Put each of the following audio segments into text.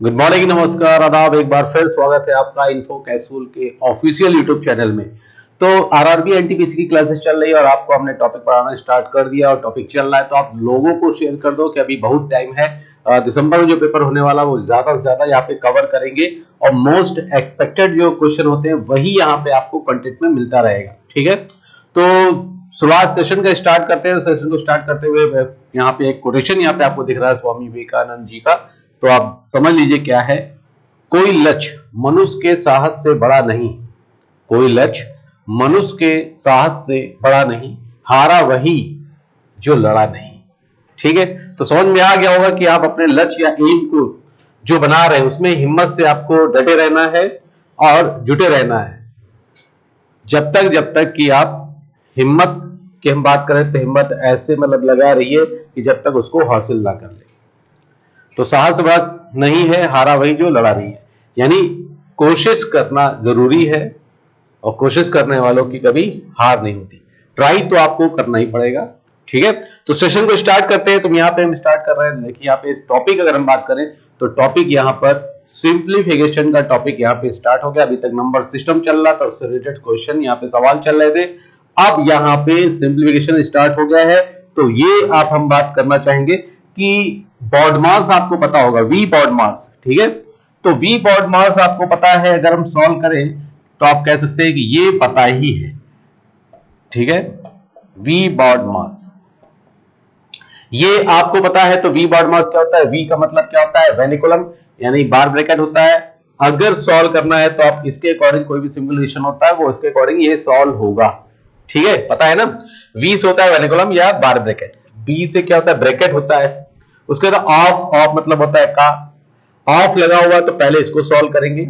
Good morning, नमस्कार, आदाब। एक बार फिर स्वागत है आपका इन्फो कैप्सूल के ऑफिशियल यूट्यूब चैनल में। तो आरआरबी एनटीपीसी की क्लासेस चल रही है और आपको हमने टॉपिक पढ़ाना स्टार्ट कर दिया और टॉपिक चल रहा है, तो आप लोगों को शेयर कर दो कि अभी बहुत टाइम है। दिसंबर में जो पेपर होने वाला वो ज्यादा से ज्यादा यहाँ पे कवर करेंगे और मोस्ट एक्सपेक्टेड जो क्वेश्चन होते हैं वही यहाँ पे आपको कंटेंट में मिलता रहेगा। ठीक है, तो शुरुआत सेशन का स्टार्ट करते हैं। सेशन को स्टार्ट करते हुए यहाँ पे एक कोटेशन यहाँ पे आपको दिख रहा है स्वामी विवेकानंद जी का, तो आप समझ लीजिए क्या है। कोई लक्ष्य मनुष्य के साहस से बड़ा नहीं, कोई लक्ष्य मनुष्य के साहस से बड़ा नहीं, हारा वही जो लड़ा नहीं। ठीक है, तो समझ में आ गया होगा कि आप अपने लक्ष्य या एम को जो बना रहे हैं उसमें हिम्मत से आपको डटे रहना है और जुटे रहना है। जब तक कि आप हिम्मत की हम बात करें तो हिम्मत ऐसे मतलब लगा रही है कि जब तक उसको हासिल ना कर ले। तो साहस बात नहीं है, हारा वही जो लड़ा नहीं है। यानी कोशिश करना जरूरी है और कोशिश करने वालों की कभी हार नहीं होती। ट्राई तो आपको करना ही पड़ेगा। ठीक है, तो सेशन को स्टार्ट करते हैं। तो यहाँ पे हम स्टार्ट कर रहे हैं। देखिए यहाँ पे टॉपिक अगर हम बात करें तो टॉपिक यहाँ पर सिंप्लीफिकेशन का टॉपिक यहाँ पे स्टार्ट हो गया। अभी तक नंबर सिस्टम चल रहा था, उससे रिलेटेड क्वेश्चन यहाँ पे सवाल चल रहे थे। अब यहाँ पे सिंप्लीफिकेशन स्टार्ट हो गया है। तो ये आप हम बात करना चाहेंगे कि बॉड मास आपको पता होगा, वी बॉड मास। ठीक है, तो वी बॉड मास आपको पता है। अगर हम सॉल्व करें तो आप कह सकते हैं कि ये पता ही है। ठीक है, वी बॉड मास ये आपको पता है। तो वी बॉड मास क्या होता है? वी का मतलब क्या होता है? वेनिकुलम, यानी बार ब्रैकेट होता है। अगर सॉल्व करना है तो आप इसके अकॉर्डिंग कोई भी सिंपल होता है वो इसके अकॉर्डिंग ये सॉल्व होगा। ठीक है, पता है ना। वी से होता है वेनिकुलम या बार ब्रैकेट, बी से क्या होता है? ब्रैकेट होता है। उसके बाद ऑफ मतलब होता है का। ऑफ लगा हुआ तो पहले इसको सॉल्व करेंगे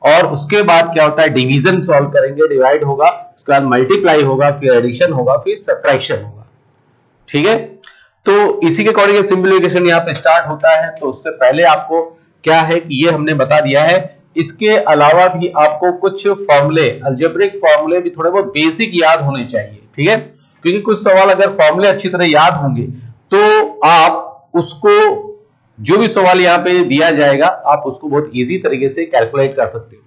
और उसके बाद क्या होता है? डिवीजन सॉल्व करेंगे, डिवाइड होगा, उसके बाद मल्टीप्लाई होगा, फिर एडिशन होगा, फिर सब्ट्रैक्शन होगा। ठीक है, तो इसी के अकॉर्डिंग सिंप्लीफिकेशन यहाँ पे स्टार्ट होता है। तो उससे पहले आपको क्या है कि ये हमने बता दिया है। इसके अलावा भी आपको कुछ फॉर्मूले, अलजेब्रिक फॉर्मूले भी थोड़े बहुत बेसिक याद होने चाहिए। ठीक है, क्योंकि कुछ सवाल अगर फॉर्मूले अच्छी तरह याद होंगे तो आप उसको, जो भी सवाल यहाँ पे दिया जाएगा, आप उसको बहुत इजी तरीके से कैलकुलेट कर सकते हो।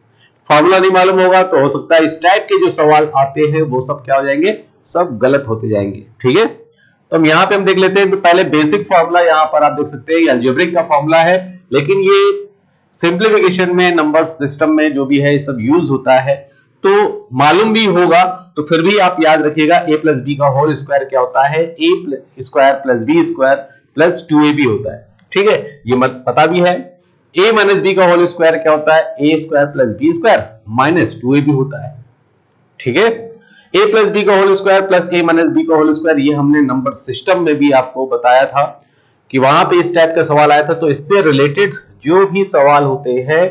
फॉर्मूला नहीं मालूम होगा तो हो सकता है इस टाइप के जो सवाल आते हैं वो सब क्या हो जाएंगे? सब गलत होते जाएंगे। ठीक है, तो हम यहाँ पे हम देख लेते हैं। तो पहले बेसिक फॉर्मूला यहाँ पर आप देख सकते हैं, ये अलजेब्रिक का फॉर्मूला है, लेकिन ये सिंप्लीफिकेशन में, नंबर सिस्टम में जो भी है ये सब यूज होता है। तो मालूम भी होगा तो फिर भी आप याद रखिएगा, ए प्लस बी का होल स्क्वायर क्या होता है? A square plus b square plus 2ab होता है। ठीक है, ये मत पता भी है। a माइनस बी का होल स्क्वायर क्या होता है? A square plus b square minus 2ab होता है। ठीक है, a प्लस बी का whole square plus a minus b का होल स्क्वायर, ये हमने नंबर सिस्टम में भी आपको बताया था कि वहां पे इस टाइप का सवाल आया था। तो इससे रिलेटेड जो भी सवाल होते हैं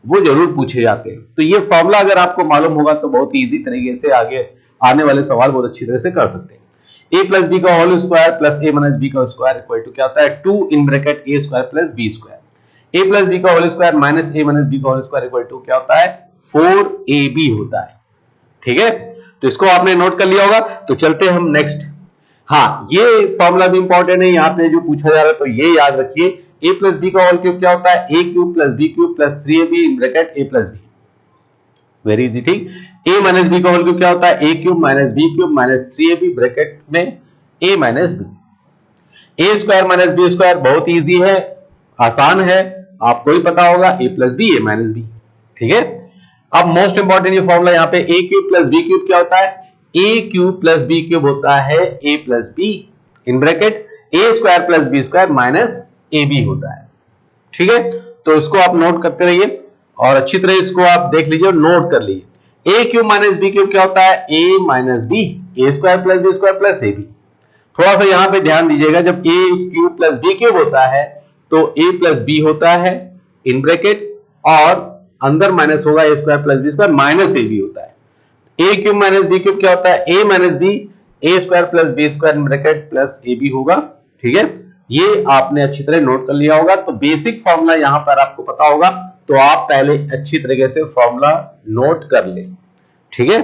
वो जरूर पूछे जाते हैं। तो ये फॉर्मूला अगर आपको मालूम होगा तो बहुत इजी तरीके से आगे आने वाले सवाल बहुत अच्छी तरह से कर सकते हैं। a प्लस बी का whole square plus a minus b का स्क्वायर इक्वल टू क्या होता है? 2 in bracket a square plus b square. a plus b का whole square minus a minus b का होल स्क्वायर इक्वल टू क्या होता है? 4ab होता है। ठीक है, तो इसको आपने नोट कर लिया होगा। तो चलते हैं हम नेक्स्ट। हाँ, ये फॉर्मूला भी इंपॉर्टेंट है, यहाँ पे जो पूछा जा रहा है तो ये याद रखिए। a प्लस बी का होल क्यूब क्या होता है? a cube plus b cube plus 3ab in bracket a plus b। Very easy. ठीक, a माइनस बी का होल क्यूब क्या होता है? a cube minus b cube minus 3ab bracket में a minus b। a square minus b square बहुत easy है, आसान है, आपको ही पता होगा, a plus b a minus b। ठीक है, अब मोस्ट इंपॉर्टेंट ये फॉर्मूला यहाँ पे a cube plus b cube क्या होता है? a cube plus b cube होता है a plus b in bracket a square plus b square minus ab होता है। ठीक है, तो इसको आप नोट करते रहिए और अच्छी तरह इसको आप देख लीजिए और नोट कर लीजिए। a cube minus b cube क्या होता है? a minus b, a square plus b square plus ab। थोड़ा सा यहाँ पे ध्यान दीजिएगा, जब a cube plus b cube होता है तो a प्लस b होता है इन ब्रैकेट और अंदर माइनस होगा a square plus b square minus ab होता है। a cube minus b cube क्या होता है? a minus b, a square plus b square in bracket plus ab होगा। ठीक है, ये आपने अच्छी तरह नोट कर लिया होगा। तो बेसिक फॉर्मूला यहां पर आपको पता होगा, तो आप पहले अच्छी तरीके से फॉर्मूला नोट कर ले। ठीक है,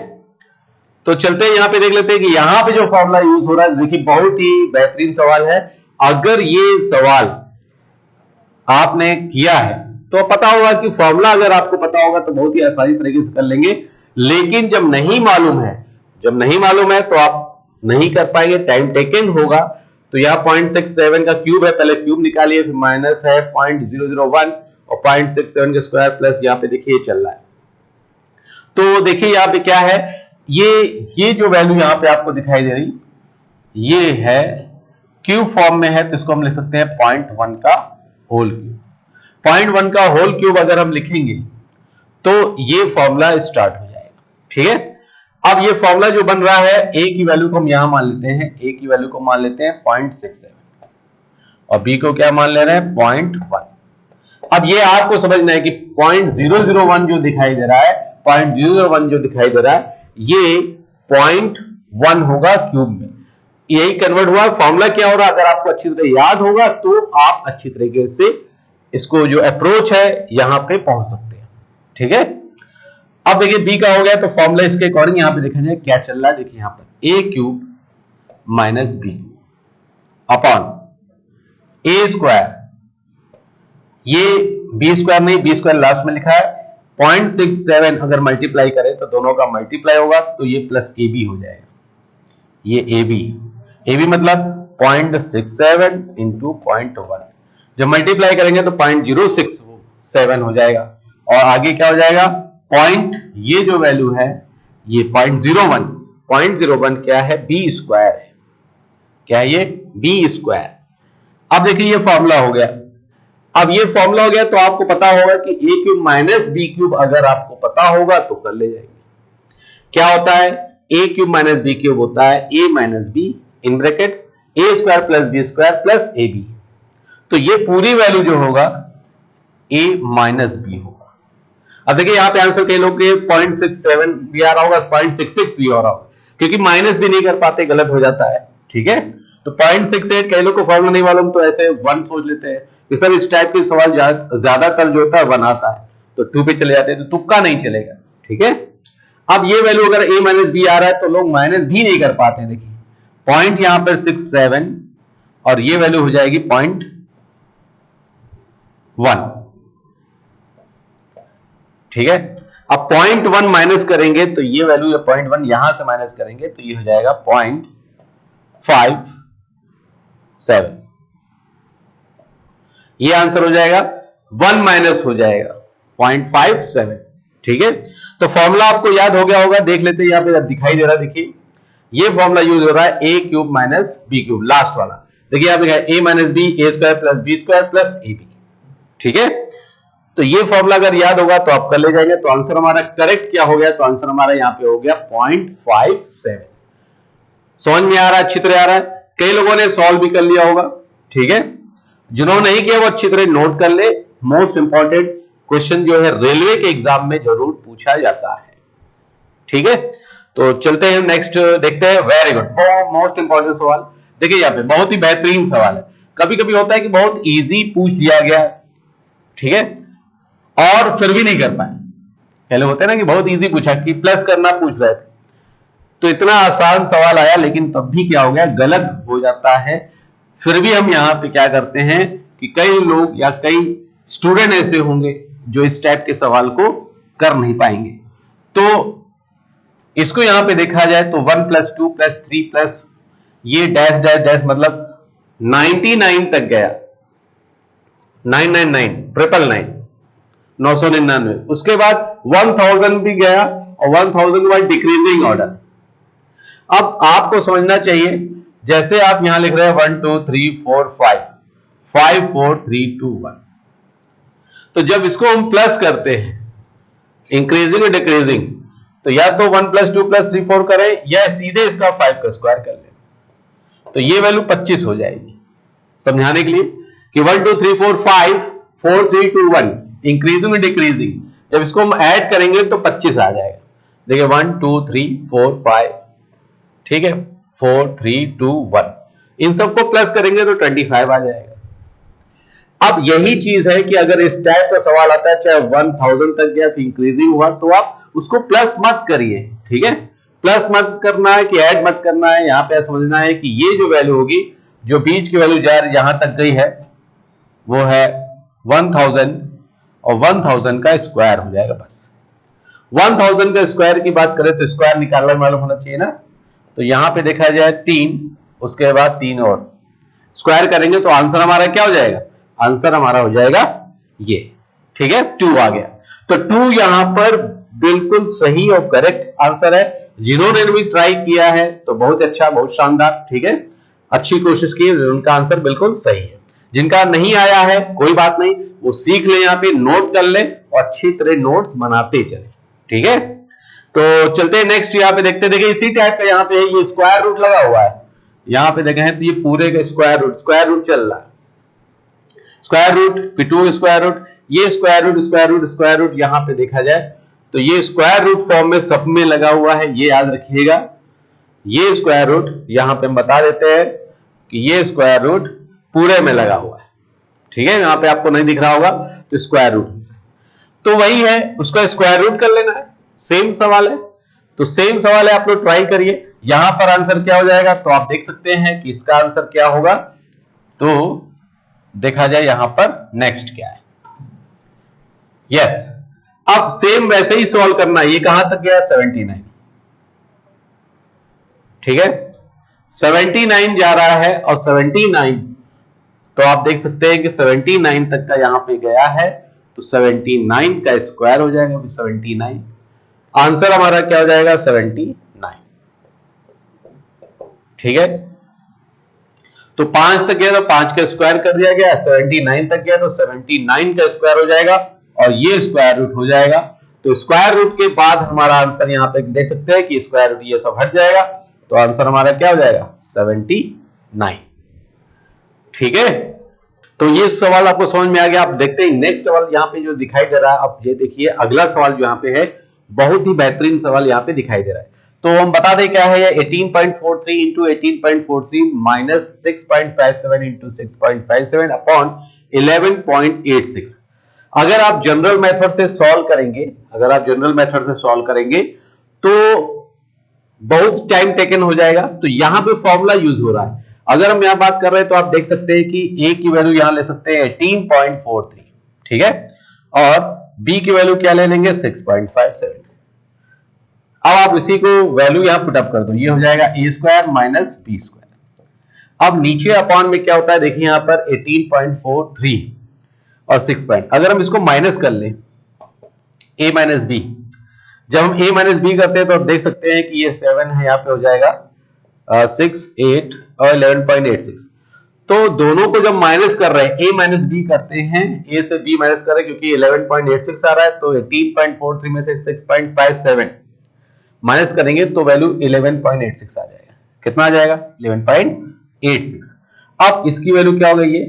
तो चलते हैं यहाँ पे देख लेते हैं कि यहाँ पे जो फॉर्मूला यूज हो रहा है। देखिए बहुत ही बेहतरीन सवाल है। अगर ये सवाल आपने किया है तो पता होगा कि फॉर्मूला अगर आपको पता होगा तो बहुत ही आसानी तरीके से कर लेंगे, लेकिन जब नहीं मालूम है तो आप नहीं कर पाएंगे, टाइम टेकन होगा। तो यहाँ 0.67 का क्यूब है, पहले क्यूब निकालिए, फिर माइनस है 0.001 और 0.67 का स्क्वायर प्लस यहाँ पे देखिए चल रहा है। तो देखिए यहाँ पे क्या है, ये जो वैल्यू यहाँ पे आपको दिखाई दे रही ये है क्यूब फॉर्म में है, तो इसको हम लिख सकते हैं 0.1 का होल क्यूब। 0.1 का होल क्यूब अगर हम लिखेंगे तो ये फॉर्मूला स्टार्ट हो जाएगा। ठीक है, अब ये फॉर्मूला जो बन रहा है, a की वैल्यू को हम यहां मान लेते हैं, a की वैल्यू को मान लेते हैं 0.67 और b को क्या मान ले रहे हैं 0.1। अब ये आपको समझना है कि 0.001 जो दिखाई दे रहा है, 0.001 जो दिखाई दे रहा है, ये 0.1 होगा क्यूब में, यही कन्वर्ट हुआ। फॉर्मूला क्या हो रहा है, अगर आपको अच्छी तरह याद होगा तो आप अच्छी तरीके से इसको जो अप्रोच है यहां पे पहुंच सकते हैं। ठीक है, अब देखिए b का हो गया, तो फॉर्मूला इसके अकॉर्डिंग यहां पे देखा जाए क्या चल रहा है। देखिए यहां पर a cube minus b upon a square, ये b स्क्वायर नहीं, b स्क्वायर लास्ट में लिखा है, 0.67 अगर मल्टीप्लाई करें तो दोनों का मल्टीप्लाई होगा, तो ये प्लस ab हो जाएगा, ये ab मतलब 0.67 इंटू 0.1, जब मल्टीप्लाई करेंगे तो 0.067 हो जाएगा, और आगे क्या हो जाएगा पॉइंट, ये जो वैल्यू है ये 0.01 क्या है b स्क्वायर है, क्या है ये b स्क्वायर। अब देखिए ये फॉर्मूला हो गया, अब ये फॉर्मूला हो गया तो आपको पता होगा कि a cube minus b cube अगर आपको पता होगा तो कर ले जाएंगे। क्या होता है, a cube minus b cube होता है a minus b in bracket a square plus b square plus ab, तो ये पूरी वैल्यू जो होगा a माइनस b होगा। अब देखिए यहाँ पे आंसर कई लोग के 0.67 भी आ रहा होगा, 0.66 भी हो रहा होगा, क्योंकि माइनस भी नहीं कर पाते, गलत हो जाता है। ठीक है, तो 0.68 कई लोग को फॉर्मूला नहीं मालूम तो ऐसे 1 सोच लेते हैं कि सर इस टाइप के सवाल ज्यादातर जो होता है 1 आता है, तो 2 पे चले जाते हैं, तो तुक्का नहीं चलेगा। ठीक है, अब ये वैल्यू अगर a माइनस बी आ रहा है तो लोग माइनस भी नहीं कर पाते हैं। देखिए पॉइंट यहां पर 67 और ये वैल्यू हो जाएगी 0.1। ठीक है, अब 0.1 माइनस करेंगे तो ये वैल्यू 0.1 यहां से माइनस करेंगे तो ये हो जाएगा 0.57, ये आंसर हो जाएगा, 1 माइनस हो जाएगा 0.57। ठीक है, तो फॉर्मूला आपको याद हो गया होगा, देख लेते हैं यहां पे दिखाई दे रहा है, देखिए ये फॉर्मूला यूज हो रहा है a cube minus b cube, last वाला देखिए यहां पे a minus b a square plus b square plus ab। ठीक है, तो ये फॉर्मूला अगर याद होगा तो आप कर ले जाएंगे, तो आंसर हमारा करेक्ट क्या हो गया, तो आंसर हमारा यहाँ पे हो गया 0.57। समझ में आ रहा है, अच्छी तरह आ रहा है, कई लोगों ने सॉल्व भी कर लिया होगा। ठीक है, जिन्होंने नहीं किया वो अच्छी तरह नोट कर ले, मोस्ट इंपॉर्टेंट क्वेश्चन जो है रेलवे के एग्जाम में जरूर पूछा जाता है। ठीक है, तो चलते हैं नेक्स्ट देखते हैं। वेरी गुड, मोस्ट इंपॉर्टेंट सवाल देखिए यहाँ पे, बहुत ही बेहतरीन सवाल है। कभी कभी होता है कि बहुत इजी पूछ लिया गया, ठीक है, और फिर भी नहीं कर पाए। पहले होता है ना कि बहुत इजी पूछा कि प्लस करना पूछ रहे थे, तो इतना आसान सवाल आया लेकिन तब भी क्या हो गया, गलत हो जाता है। फिर भी हम यहां पे क्या करते हैं कि कई लोग या कई स्टूडेंट ऐसे होंगे जो इस टाइप के सवाल को कर नहीं पाएंगे। तो इसको यहां पे देखा जाए तो 1 + 2 + 3 प्लस ये डैश डैश डैश मतलब 99 तक गया, 999 999 999, उसके बाद 1000 भी गया और 1000 के बाद डिक्रीजिंग ऑर्डर। अब आपको समझना चाहिए, जैसे आप यहां लिख रहे हैं 1 2 3 4 5 5 4 3 2 1, तो जब इसको हम प्लस करते हैं इंक्रीजिंग और डिक्रीजिंग, तो या तो 1 + 2 + 3 4 करें या सीधे इसका 5 का स्क्वायर कर लें, तो ये वैल्यू 25 हो जाएगी। समझाने के लिए कि 1 2 3 4 5 4 3 2 1 इंक्रीजिंग और डिक्रीजिंग, जब इसको हम ऐड करेंगे तो 25 आ जाएगा। देखिए 1 2 3 4 5, ठीक है, 4 3 2 1, इन सबको प्लस करेंगे तो 25 आ जाएगा। अब यही चीज है कि अगर इस टाइप का सवाल आता है चाहे 1000 तक गया फिर इंक्रीजिंग हुआ, तो आप उसको प्लस मत करिए। ठीक है, प्लस मत करना है कि ऐड मत करना है, यहां पे समझना है कि ये जो वैल्यू होगी, जो बीच की वैल्यू जा रही यहां तक गई है वो है 1000 और 1000 का स्क्वायर हो जाएगा बस। 1000 का स्क्वायर की बात करें तो स्क्वायर निकालने मालूम होना चाहिए ना, तो यहां पे देखा जाए 3, उसके बाद 3 और स्क्वायर करेंगे तो आंसर हमारा क्या हो जाएगा, आंसर हमारा हो जाएगा ये, ठीक है 2 आ गया। तो 2 यहां पर बिल्कुल सही और करेक्ट आंसर है। जिन्होंने भी ट्राई किया है तो बहुत अच्छा, बहुत शानदार, ठीक है, अच्छी कोशिश की, उनका आंसर बिल्कुल सही है। जिनका नहीं आया है कोई बात नहीं, वो सीख ले, यहाँ पे नोट कर ले और अच्छी तरह नोट्स बनाते चले, ठीक है। तो चलते हैं नेक्स्ट, यहाँ पे देखते, देखिए इसी टाइप का यहाँ पे ये स्क्वायर रूट लगा हुआ है, यहाँ पे देखें तो ये पूरे का स्क्वायर रूट चल रहा है, स्क्वायर रूट फिर 2 स्क्वायर रूट, ये स्क्वायर रूट यहां पे देखा जाए तो ये स्क्वायर रूट फॉर्म में सब में लगा हुआ है, ये याद रखिएगा। ये स्क्वायर रूट यहां पे हम बता देते हैं कि ये स्क्वायर रूट पूरे में लगा हुआ है, ठीक है, यहां पे आपको नहीं दिख रहा होगा तो स्क्वायर रूट, तो वही है, उसका स्क्वायर रूट कर लेना है। सेम सवाल है, तो सेम सवाल है, आप लोग ट्राई करिए। यहां पर आंसर क्या हो जाएगा, तो आप देख सकते हैं कि इसका आंसर क्या होगा, तो देखा जाए यहां पर नेक्स्ट क्या है, यस। अब सेम वैसे ही सॉल्व करना है, ये कहां तक गया 79, ठीक है 79 जा रहा है, और 79 तो आप देख सकते हैं कि 79 तक का यहां पे गया है, तो 79 का स्क्वायर हो जाएगा 79, आंसर हमारा क्या हो जाएगा 79, ठीक है। तो 5 तक गया तो 5 का स्क्वायर कर दिया गया, 79 तक गया तो 79 का स्क्वायर हो जाएगा, और ये स्क्वायर रूट हो जाएगा। तो स्क्वायर रूट के बाद हमारा आंसर यहाँ पे देख सकते हैं कि स्क्वायर रूट ये सब हट जाएगा, तो आंसर हमारा क्या हो जाएगा 79, ठीक है। तो ये सवाल आपको समझ में आ गया। आप देखते हैं नेक्स्ट सवाल यहाँ पे जो दिखाई दे रहा है, अब ये देखिए अगला सवाल जो यहाँ पे है, बहुत ही बेहतरीन सवाल यहाँ पे दिखाई दे रहा है। तो हम बता दें क्या है, ये 18.43 इंटू 18.43 माइनस 6.57 इंटू 6.57 अपॉन 11.86। अगर आप जनरल मेथड से सॉल्व करेंगे, तो बहुत टाइम टेकन हो जाएगा, तो यहां पे फॉर्मूला यूज हो रहा है। अगर हम यहां बात कर रहे हैं तो आप देख सकते हैं कि a की वैल्यू यहां ले सकते हैं 18.43, ठीक है, और b की वैल्यू क्या ले लेंगे 6.57। अब आप इसी को वैल्यू यहां पुट अप कर दो, ये हो जाएगा a square minus b square. अब नीचे अपॉन में क्या होता है, देखिए यहां पर 18.43 और 6 पॉइंट, अगर हम इसको माइनस कर लें a माइनस b, जब हम a माइनस b करते हैं तो आप देख सकते हैं कि ये 7 है, यहाँ पे हो जाएगा 6, 8 और 11.86। तो दोनों को जब माइनस कर रहे हैं, a माइनस b करते हैं, a से b माइनस कर रहे हैं क्योंकि 11.86 आ रहा है, तो 18.43 में से 6.57 माइनस करेंगे तो वैल्यू 11.86 आ जाएगा। कितना आ जाएगा 11.86। अब इसकी वैल्यू क्या हो गई, ये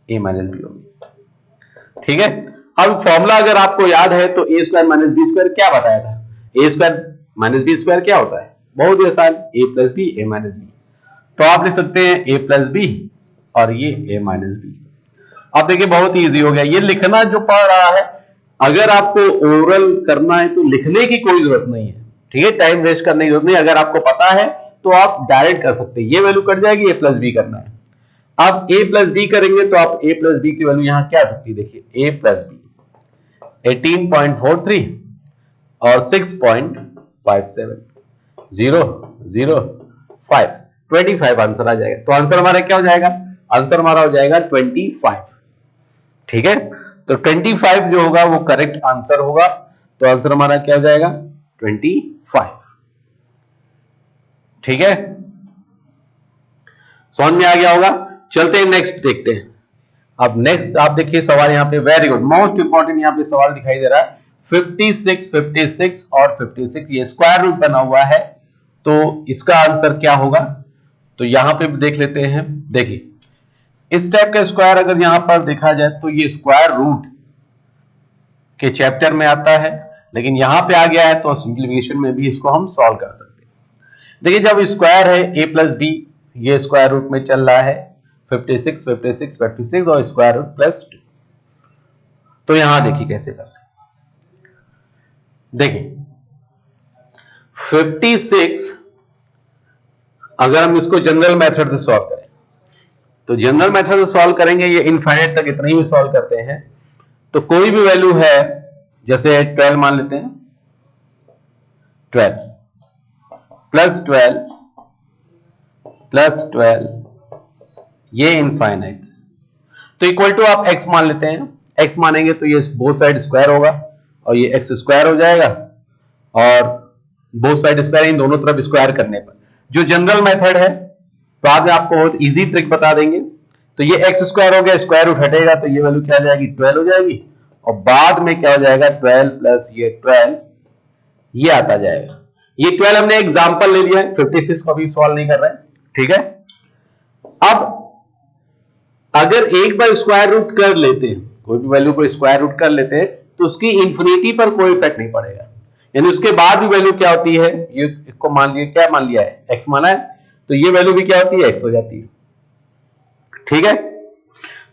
a माइनस b होगी, ठीक है। अब फॉर्मूला अगर आपको याद है तो a square minus b square क्या बताया था, a square minus b square क्या होता है, बहुत ही आसान, a plus b a minus b. तो आप लिख सकते हैं a प्लस बी और ये a माइनस बी। आप देखिए बहुत ही इजी हो गया, ये लिखना जो पड़ रहा है, अगर आपको ओरल करना है तो लिखने की कोई जरूरत नहीं है, ठीक है, टाइम वेस्ट करने की जरूरत नहीं। अगर आपको पता है तो आप डायरेक्ट कर सकते हैं, ये वैल्यू कट जाएगी, a प्लस बी करना है। आप a प्लस बी करेंगे तो आप a प्लस बी की वैल्यू यहां क्या आ सकती है, देखिए a प्लस बी 18.43 और 6.57 0 0 5 25 आंसर आ जाएगा। तो आंसर हमारा क्या हो जाएगा, आंसर हमारा हो जाएगा 25, ठीक है। तो 25 जो होगा वो करेक्ट आंसर होगा, तो आंसर हमारा क्या हो जाएगा 25, ठीक है, समझ में आ गया होगा। चलते हैं नेक्स्ट देखते हैं। अब नेक्स्ट आप देखिए सवाल यहाँ पे वेरी गुड, मोस्ट इंपॉर्टेंट यहाँ पे सवाल दिखाई दे रहा है 56, 56 और 56, ये स्क्वायर रूट बना हुआ है, तो इसका आंसर क्या होगा, तो यहां पे देख लेते हैं। देखिए इस टाइप का स्क्वायर अगर यहां पर देखा जाए तो ये स्क्वायर रूट के चैप्टर में आता है, लेकिन यहां पे आ गया है तो सिंप्लीफिकेशन में भी इसको हम सॉल्व कर सकते हैं। देखिए जब स्क्वायर है a प्लस बी, ये स्क्वायर रूट में चल रहा है 56, 56, 56 और स्क्वायर रूट प्लस 2, तो यहां देखिए कैसे करते हैं। देखिए 56 अगर हम इसको जनरल मेथड से सॉल्व करें, तो जनरल मेथड से सॉल्व करेंगे, ये इनफाइनाइट तक इतना ही सॉल्व करते हैं, तो कोई भी वैल्यू है, जैसे 12 मान लेते हैं, 12 प्लस 12 प्लस 12, ये इनफाइनाइट। तो इक्वल टू आप x मान लेते हैं, x मानेंगे तो ये बोथ साइड स्क्वायर होगा और ये x स्क्वायर हो जाएगा, और बोथ साइड स्क्वायर, इन दोनों तरफ स्क्वायर करने पर जो जनरल मेथड है, बाद में आपको बहुत इजी ट्रिक बता देंगे। तो ये x स्क्वायर हो गया, स्क्वायर रूट हटेगा तो ये वैल्यू क्या हो जाएगी, 12 हो जाएगी, और बाद में क्या हो जाएगा, 12 प्लस ये 12, ये आता जाएगा। ये 12 हमने एग्जांपल ले लिया है, 56 को अभी सॉल्व नहीं कर रहे हैं, ठीक है। अब अगर एक बार स्क्वायर रूट कर लेते हैं, कोई भी वैल्यू को स्क्वायर रूट कर लेते हैं, तो उसकी इंफिनिटी पर कोई इफेक्ट नहीं पड़ेगा, यानी उसके बाद भी वैल्यू क्या होती है, ये को मान लिया, क्या मान लिया है, x माना है, तो ये वैल्यू भी क्या होती है, x हो जाती है, ठीक है।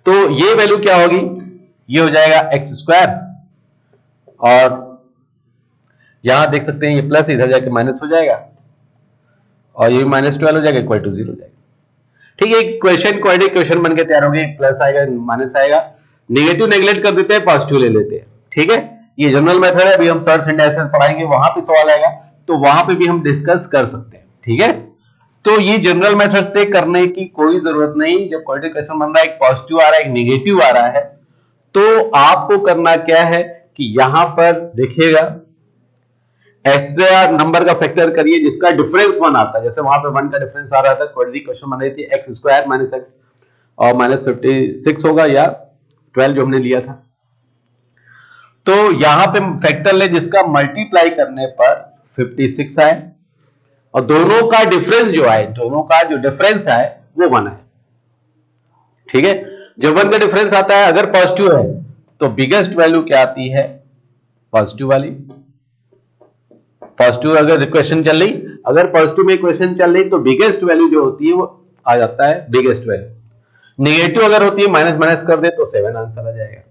तो ये वैल्यू क्या होगी, ये हो जाएगा x स्क्वायर, और यहां देख सकते हैं ये प्लस इधर जाके माइनस हो जाएगा, और ये माइनस 12 हो जाएगा, इक्वल टू 0 हो जाएगा, ठीक है। क्वेश्चन क्वाड्रेटिक क्वेश्चन बनके तैयार हो गए, प्लस आएगा माइनस आएगा, नेगेटिव नेगलेक्ट कर देते हैं, पॉजिटिव ले लेते हैं, ठीक है। ये जनरल मेथड है, अभी हम सर्च एंड एसेस पढ़ाएंगे, वहां पे सवाल आएगा तो वहां पे भी हम डिस्कस कर सकते हैं, ठीक है। तो ये जनरल मेथड से करने की कोई जरूरत नहीं। जब क्वाड्रेटिक क्वेश्चन बन रहा है, एक पॉजिटिव आ रहा है, एक नेगेटिव आ रहा है, तो आपको करना क्या है कि यहां पर देखिएगा, एक्स्ट्रा नंबर का फैक्टर करिए जिसका डिफरेंस 1 आता है, जैसे वहां पे 1 का डिफरेंस आ रहा था, क्वाड्रेटिक क्वेश्चन बन रही थी, एक्स स्क्वायर माइनस एक्स और माइनस 56 होगा, या 12 जो हमने लिया था। तो यहां पे फैक्टर ले जिसका मल्टीप्लाई करने पर 56 आए, और दोनों का डिफरेंस जो आए, दोनों का जो डिफरेंस आए वो 1 है, ठीक है। जब 1 का डिफरेंस आता है, अगर पॉजिटिव है तो बिगेस्ट वैल्यू क्या आती है, पॉजिटिव वाली। पॉजिटिव अगर इक्वेशन चल रही, अगर पॉजिटिव में इक्वेशन चल रही, तो बिगेस्ट वैल्यू जो होती है वो आ जाता है बिगेस्ट वैल्यू। नेगेटिव अगर होती है, माइनस माइनस कर दे तो 7 आंसर आ जाएगा।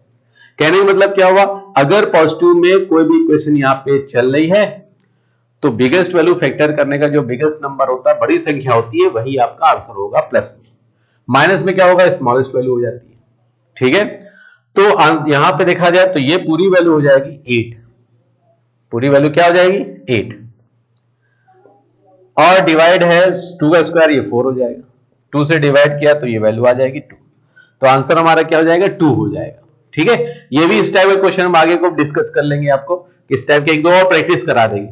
कहने का मतलब क्या हुआ, अगर पॉजिटिव में कोई भी इक्वेशन यहां पे चल रही है, तो बिगेस्ट वैल्यू फैक्टर करने का जो बिगेस्ट नंबर होता है, बड़ी संख्या होती है, वही आपका आंसर होगा प्लस में। माइनस में क्या होगा, स्मॉलेस्ट वैल्यू हो जाती है, ठीक है। तो यहां पे देखा जाए तो ये पूरी वैल्यू हो जाएगी 8, पूरी वैल्यू क्या हो जाएगी 8, और डिवाइड है 2 का स्क्वायर, ये 4 हो जाएगा, 2 से डिवाइड किया तो ये वैल्यू आ जाएगी 2, तो आंसर हमारा क्या हो जाएगा 2 हो जाएगा, ठीक है। ये भी इस टाइप के क्वेश्चन हम आगे को डिस्कस कर लेंगे, आपको इस टाइप के 1-2 और प्रैक्टिस करा देंगे।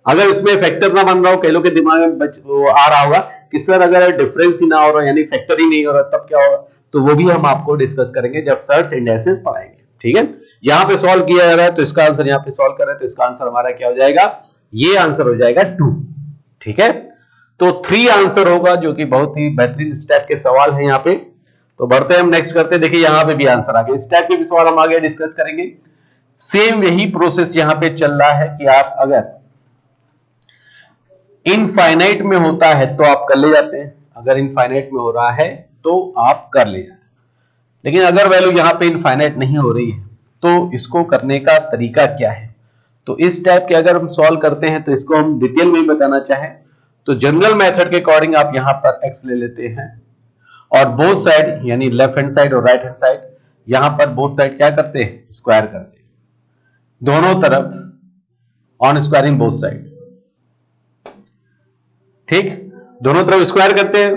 अगर इसमें फैक्टर ना बन रहा हो, कई लोग के दिमाग में आ रहा होगा कि सर अगर डिफरेंस ही ना हो रहा, यानी फैक्टर ही नहीं हो रहा, तब क्या होगा, तो वो भी हम आपको डिस्कस करेंगे जब सर्च इंडेक्सेस पढ़ाएंगे, ठीक है। यहां पे सॉल्व किया जा रहा है तो इसका आंसर यहां पे सॉल्व कर रहे हैं, तो इसका आंसर हमारा क्या हो जाएगा, ये आंसर हो जाएगा 2, ठीक है। तो 3 आंसर होगा, जो कि बहुत ही बेहतरीन स्टेप के सवाल है यहाँ पे। तो बढ़ते हैं हम, नेक्स्ट करते हैं। देखिए यहाँ पे भी आंसर आ गया, इस टाइप के भी सवाल हम आगे डिस्कस करेंगे। सेम यही प्रोसेस यहाँ पे चल रहा है कि आप अगर इनफाइनाइट में होता है तो आप कर ले जाते हैं, अगर इनफाइनाइट में हो रहा है तो आप कर ले जाते हैं, लेकिन अगर वैल्यू यहाँ पे इनफाइनाइट नहीं हो रही है तो इसको करने का तरीका क्या है। तो इस टाइप के अगर हम सॉल्व करते हैं तो इसको हम डिटेल में बताना चाहें तो जनरल मेथड के अकॉर्डिंग आप यहां पर x ले लेते हैं, और बोथ साइड यानी लेफ्ट हैंड साइड और राइट हैंड साइड, यहां पर बोथ साइड क्या करते हैं, स्क्वायर करते हैं, दोनों तरफ ऑन स्क्वायरिंग बोथ साइड, ठीक, दोनों तरफ स्क्वायर करते हैं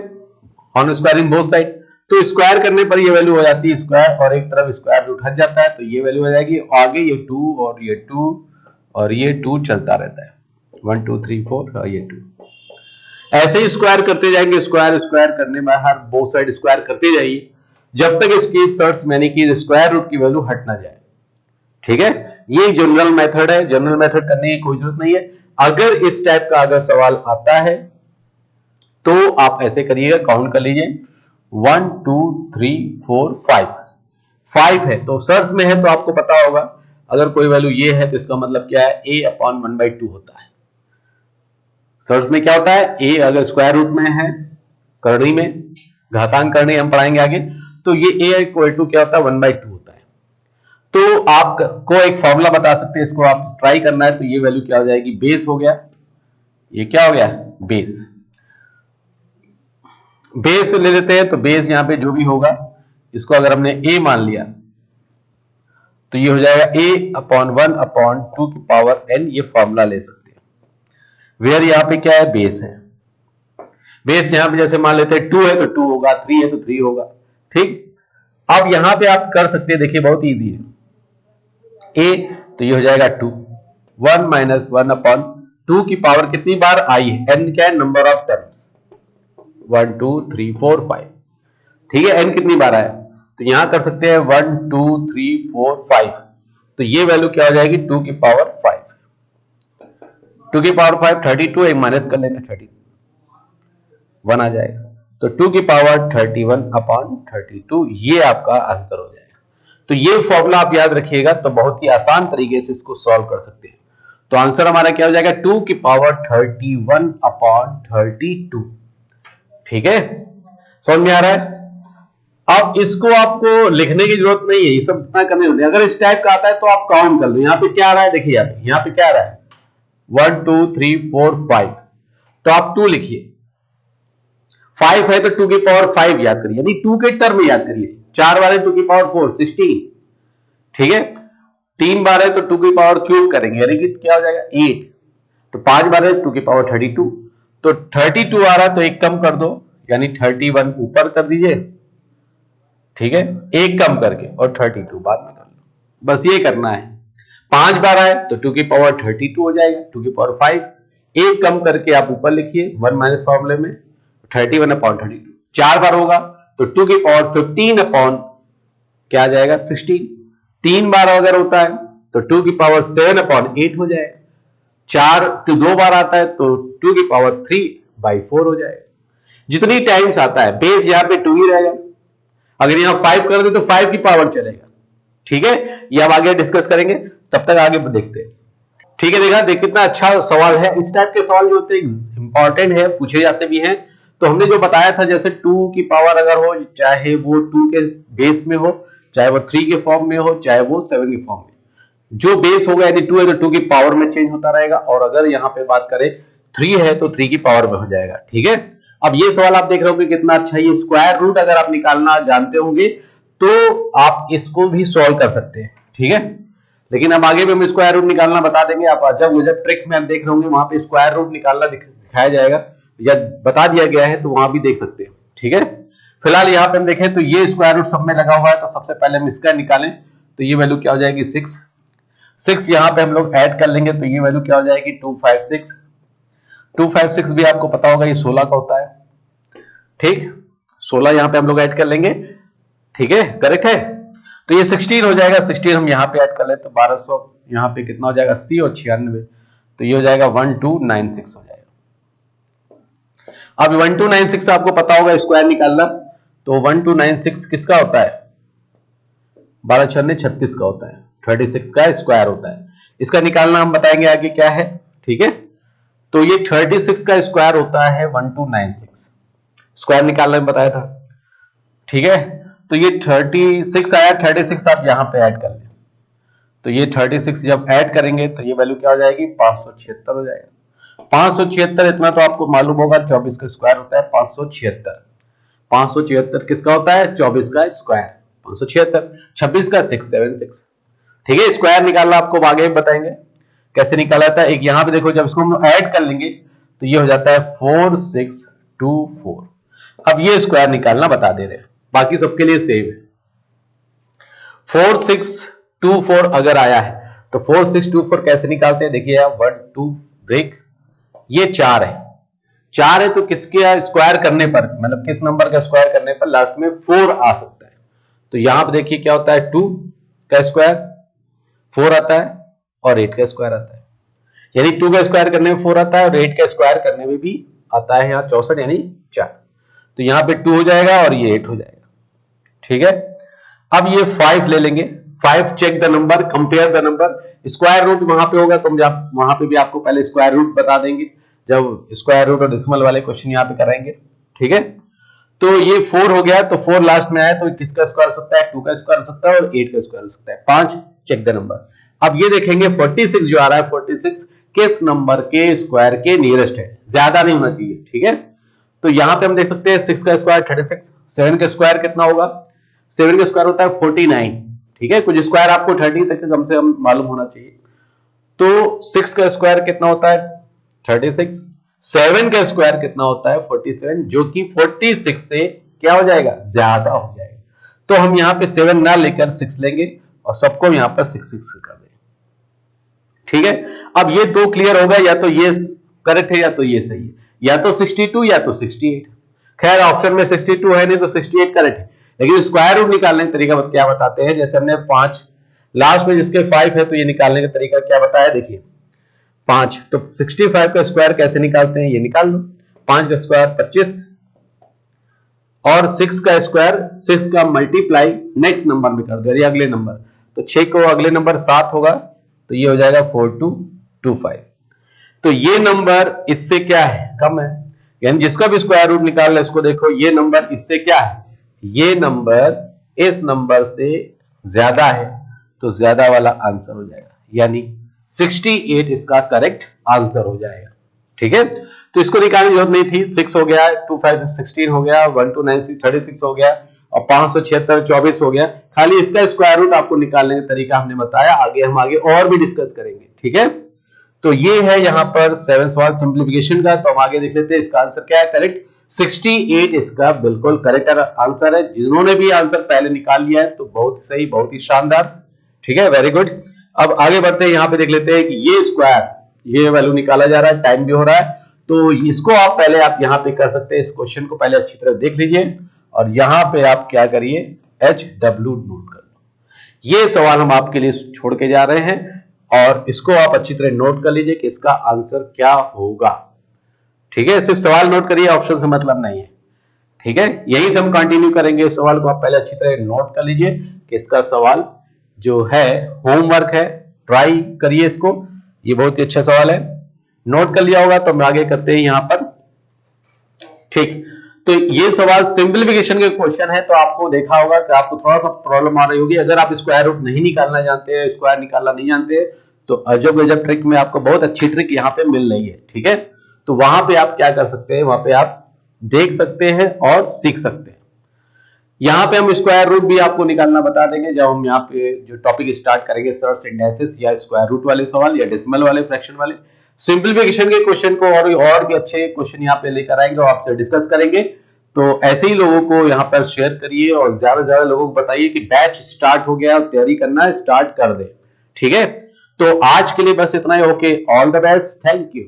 ऑन स्क्वायरिंग बोथ साइड। तो स्क्वायर करने पर ये वैल्यू हो जाती है स्क्वायर, और एक तरफ स्क्वायर रूट हट जाता है तो ये वैल्यू हो जाएगी, आगे ये 2 और ये 2 और ये 2 चलता रहता है, 1 2 3 4 और ये 2, ऐसे ही स्क्वायर करते जाएंगे, स्क्वायर स्क्वायर करने में हर बोथ साइड स्क्वायर करते जाइए जब तक इसकी सर्च यानी कि स्क्वायर रूट की वैल्यू हट ना जाए, ठीक है। ये जनरल मेथड है, जनरल मेथड करने की कोई जरूरत नहीं है। अगर इस टाइप का अगर सवाल आता है तो आप ऐसे करिएगा, काउंट कर लीजिए 1 2 3 4 5 है, तो सर्च में है तो आपको पता होगा, अगर कोई वैल्यू ये है तो इसका मतलब क्या है, a/1/2 होता है। सर्च में क्या होता है, a अगर स्क्वायर रूट में है, करनी में घातांक करनी हम पढ़ाएंगे आगे, तो ये a इक्वल टू क्या होता है, 1/2 होता है। तो आपको एक फॉर्मूला बता सकते हैं, इसको आप ट्राई करना है, तो ये वैल्यू क्या हो जाएगी, बेस हो गया, ये क्या हो गया, बेस। बेस ले लेते हैं, तो बेस यहां पे जो भी होगा, इसको अगर हमने a मान लिया तो ये हो जाएगा a/1/2 की पावर n, ये फॉर्मूला ले सकते हैं। वेयर यहाँ पे क्या है, बेस है। बेस यहाँ पे जैसे मान लेते हैं 2 है तो 2 होगा, 3 है तो 3 होगा। ठीक, अब यहां पे आप कर सकते हैं, देखिए बहुत इजी है। a तो ये हो जाएगा 2, 1 - 1/2 की पावर कितनी बार आई है, n क्या है, नंबर ऑफ टर्म्स, 1 2 3 4 5। ठीक है, n कितनी बार आया, तो यहां कर सकते हैं 1 2 3 4 5, तो ये वैल्यू क्या हो जाएगी, 2 की पावर 5। 2 की पावर 5 32, एक माइनस कर लेना, 31 आ जाएगा, तो 2 की पावर 31/32, ये आपका आंसर हो जाएगा। तो ये फॉर्मूला आप याद रखिएगा, तो बहुत ही आसान तरीके से इसको सॉल्व कर सकते हैं। तो आंसर हमारा क्या हो जाएगा, 2 की पावर 31/32। ठीक है, समझ में आ रहा है। अब इसको आपको लिखने की जरूरत नहीं है, ये सब इतना करने होते हैं। अगर इस टाइप का आता है तो आप काउंट कर लो, यहाँ पे क्या आ रहा है, देखिए यहाँ पे क्या आ रहा है, 1 2 3 4 5, तो आप 2 लिखिए। 5 है तो 2 की पावर 5 याद करिए, यानी 2 के टर्म में याद करिए। 4 बार है 2 की पावर 4 16। ठीक है, 3 बार है तो 2 की पावर क्यूब करेंगे, यानी कि क्या हो जाएगा 8। तो 5 बार है 2 की पावर 32, तो 32 आ रहा है तो एक कम कर दो, यानी 31 ऊपर कर दीजिए। ठीक है, एक कम करके, और 32 बाद में कर लो, बस ये करना है। 5 बार आए तो 2 की पावर 32 हो जाएगा, 2 की पावर 5, एक कम करके आप ऊपर लिखिए 1 माइनस फॉर्मूले में 31/32। 4 बार होगा तो 2 की पावर 15 अपॉन क्या आ जाएगा 16। 3 बार अगर होता है तो 2 की पावर 7/8 हो जाएगा। 4 तो 2 बार आता है तो 2 की पावर 3/4 हो जाएगा। जितनी टाइम्स आता है, बेस यहाँ पे 2 ही रहेगा। अगर यहाँ 5 कर दे तो 5 की पावर चलेगा। ठीक है, ये अब आगे डिस्कस करेंगे, तब तक आगे देखते हैं। ठीक है, देखा देख कितना अच्छा सवाल है। इस टाइप के सवाल जो होते हैं इंपॉर्टेंट है, पूछे जाते भी हैं। तो हमने जो बताया था, जैसे 2 की पावर अगर हो, चाहे वो 2 के बेस में हो, चाहे वो 3 के फॉर्म में हो, चाहे वो 7 के फॉर्म में, जो बेस होगा यानी 2 है तो 2 की पावर में चेंज होता रहेगा। और अगर यहाँ पे बात करें 3 है तो 3 की पावर में हो जाएगा। ठीक है, अब ये सवाल आप देख रहे होंगे कितना अच्छा, ये स्क्वायर रूट अगर आप निकालना जानते होंगे तो आप इसको भी सॉल्व कर सकते हैं। ठीक है, लेकिन अब आगे भी हम स्क्वायर रूट निकालना बता देंगे। आप जब ट्रिक में आप देख रहे होंगे वहां पे स्क्वायर रूट निकालना दिखाया जाएगा या बता दिया गया है, तो वहां भी देख सकते हैं। ठीक है, फिलहाल यहाँ पे हम देखें तो ये स्क्वायर रूट सब में लगा हुआ है, तो सबसे पहले हम इसका निकालें, तो ये वैल्यू क्या हो जाएगी 6 यहाँ पे हम लोग ऐड कर लेंगे, तो ये वैल्यू क्या हो जाएगी 256 भी आपको पता होगा, ये 16 का होता है। ठीक, 16 यहाँ पे हम लोग ऐड कर लेंगे। ठीक है, करेक्ट है, तो ये 16 हो जाएगा। 16 हम यहाँ पे ऐड कर ले तो 1200, यहाँ पे कितना हो जाएगा 80 और 96, तो ये हो जाएगा 1296 हो जाएगा। अब 1296 आपको पता होगा स्क्वायर निकालना, तो 1296 किसका होता है, 12 छन्ने 36 का होता है, 36 का स्क्वायर होता है। इसका निकालना हम बताएंगे आगे क्या है। ठीक है, तो ये 36 का स्क्वायर होता है 1296, स्क्वायर निकालना में बताया था। ठीक है, तो ये 36 आया, 36 आप यहां पे ऐड कर लें, तो ये 36 जब ऐड करेंगे तो ये वैल्यू क्या हो जाएगी 576 हो जाएगा। 576 इतना तो आपको मालूम होगा, 24 का स्क्वायर होता है 576। 576 किसका होता है, 24 का स्क्वायर 576, 26 का 676। ठीक है, स्क्वायर निकालना आपको आगे बताएंगे कैसे निकाला जाता है। एक यहाँ पे देखो, जब इसको हम ऐड कर लेंगे तो ये हो जाता है 4624। अब ये स्क्वायर निकालना बता दे रहे हैं, बाकी सबके लिए सेम है। 4624 अगर आया है तो 4624 कैसे निकालते हैं, देखिए 1 2 ब्रेक, ये 4 है। 4 है तो किसके स्क्वायर करने पर, मतलब किस नंबर का स्क्वायर करने पर लास्ट में 4 आ सकता है। तो यहां पर देखिए क्या होता है, 2 का स्क्वायर 4 आता है और 8 का स्क्वायर आता है, यानी 2 का स्क्वायर करने में 4 आता है और 8 का स्क्वायर करने में भी आता है, यहाँ 64 यानी 4। तो यहाँ पे 2 हो जाएगा और ये 8 हो जाएगा। ठीक है, अब ये 5 ले लेंगे, 5 check the number, compare the number. Square root वहां पे होगा तो हम वहां पे भी आपको पहले स्क्वायर रूट बता देंगे, जब स्क्वायर रूट और डेसिमल वाले क्वेश्चन यहाँ पे कराएंगे। ठीक है, तो ये 4 हो गया, तो 4 लास्ट में आया तो किसका स्क्वायर हो सकता है, 2 का स्क्वायर हो सकता है और 8 का स्क्वायर हो सकता है। 5 चेक द नंबर। अब ये देखेंगे 46 जो आ रहा है, 46 किस नंबर के स्क्वायर के नियरेस्ट है, ज्यादा नहीं होना चाहिए। ठीक है, तो यहां पे हम देख सकते हैं 6 का स्क्वायर 36, 7 का स्क्वायर कितना होगा, 7 का स्क्वायर होता है 49, ठीक है, कुछ स्क्वायर आपको 30 तक कम से कम मालूम होना चाहिए। तो 6 का स्क्वायर कितना होता है 36, 7 का स्क्वायर कितना होता है 47, जो कि 46 से क्या हो जाएगा ज्यादा हो जाएगा। तो हम यहाँ पे 7 ना लेकर 6 लेंगे और सबको यहाँ पर 6 कर देंगे। ठीक है, अब ये दो क्लियर होगा, या तो ये करेक्ट है या तो ये सही है, या तो 62 या तो 68। खैर ऑप्शन में 62 है नहीं तो 68 करेक्ट है, लेकिन स्क्वायर रूट निकालने का तरीका क्या बताते हैं। जैसे हमने 5 लास्ट में जिसके 5 है तो ये निकालने का तरीका क्या बताया, देखिए 5, तो 65 का स्क्वायर कैसे निकालते हैं, ये निकाल लो। 5 का स्क्वायर 25 और 6 का स्क्वायर 6 का मल्टीप्लाई नेक्स्ट नंबर में कर दो, यानी अगले नंबर, तो 6 को अगले नंबर 7 होगा तो ये हो जाएगा 4225। तो ये नंबर इससे क्या है कम है, यानी जिसका भी स्क्वायर रूट निकालना है इसको देखो, ये नंबर इससे क्या है, ये नंबर इस नंबर से ज्यादा है, तो ज्यादा वाला आंसर हो जाएगा, यानी 68 इसका करेक्ट आंसर हो जाएगा। ठीक है, तो इसको निकालने की जरूरत नहीं थी, 6 हो गया, 2 5 16 हो गया, 1 2 9 6 36 हो गया और 576 24 हो गया। खाली इसका स्क्वायर रूट आपको निकालने का तरीका हमने बताया, आगे हम और भी डिस्कस करेंगे। ठीक है, तो ये है यहाँ पर 7 सवाल सिंप्लीफिकेशन का। तो हम आगे देख लेते हैं इसका आंसर क्या है, करेक्ट 68 इसका बिल्कुल करेक्ट आंसर है। जिन्होंने भी आंसर पहले निकाल लिया है तो बहुत सही, बहुत ही शानदार। ठीक है, वेरी गुड। अब आगे बढ़ते हैं, यहाँ पे देख लेते हैं कि ये स्क्वायर, ये वैल्यू निकाला जा रहा है, टाइम भी हो रहा है, तो इसको आप पहले आप यहाँ पे कर सकते हैं। इस क्वेश्चन को पहले अच्छी तरह देख लीजिए और यहाँ पे आप क्या करिए, HW नोट कर लो। ये सवाल हम आपके लिए छोड़ के जा रहे हैं और इसको आप अच्छी तरह नोट कर लीजिए कि इसका आंसर क्या होगा। ठीक है, सिर्फ सवाल नोट करिए, ऑप्शन से मतलब नहीं है। ठीक है, यही से हम कंटिन्यू करेंगे। इस सवाल को आप पहले अच्छी तरह नोट कर लीजिए कि इसका सवाल जो है होमवर्क है, ट्राई करिए इसको, ये बहुत ही अच्छा सवाल है। नोट कर लिया होगा तो हम आगे करते हैं यहां पर। ठीक, तो ये सवाल सिंप्लीफिकेशन के क्वेश्चन है, तो आपको देखा होगा कि आपको थोड़ा सा प्रॉब्लम आ रही होगी। अगर आप स्क्वायर रूट नहीं निकालना जानते हैं, स्क्वायर निकालना नहीं जानते, तो अजब गजब ट्रिक में आपको बहुत अच्छी ट्रिक यहाँ पे मिल रही है। ठीक है, तो वहां पे आप क्या कर सकते हैं, वहां पे आप देख सकते हैं और सीख सकते हैं। यहाँ पे हम स्क्वायर रूट भी आपको निकालना बता देंगे जब हम यहाँ पे जो टॉपिक स्टार्ट करेंगे, सर्च इंडेक्सेस या स्क्वायर रूट वाले सवाल या डेसिमल वाले, फ्रैक्शन वाले। सिंप्लीफिकेशन के क्वेश्चन को और भी अच्छे क्वेश्चन यहाँ पे लेकर आएंगे और आपसे डिस्कस करेंगे। तो ऐसे ही लोगों को यहाँ पर शेयर करिए और ज्यादा से ज्यादा लोगों को बताइए कि बैच स्टार्ट हो गया और तैयारी करना स्टार्ट कर दे। ठीक है, तो आज के लिए बस इतना ही। Okay, all the best, thank you.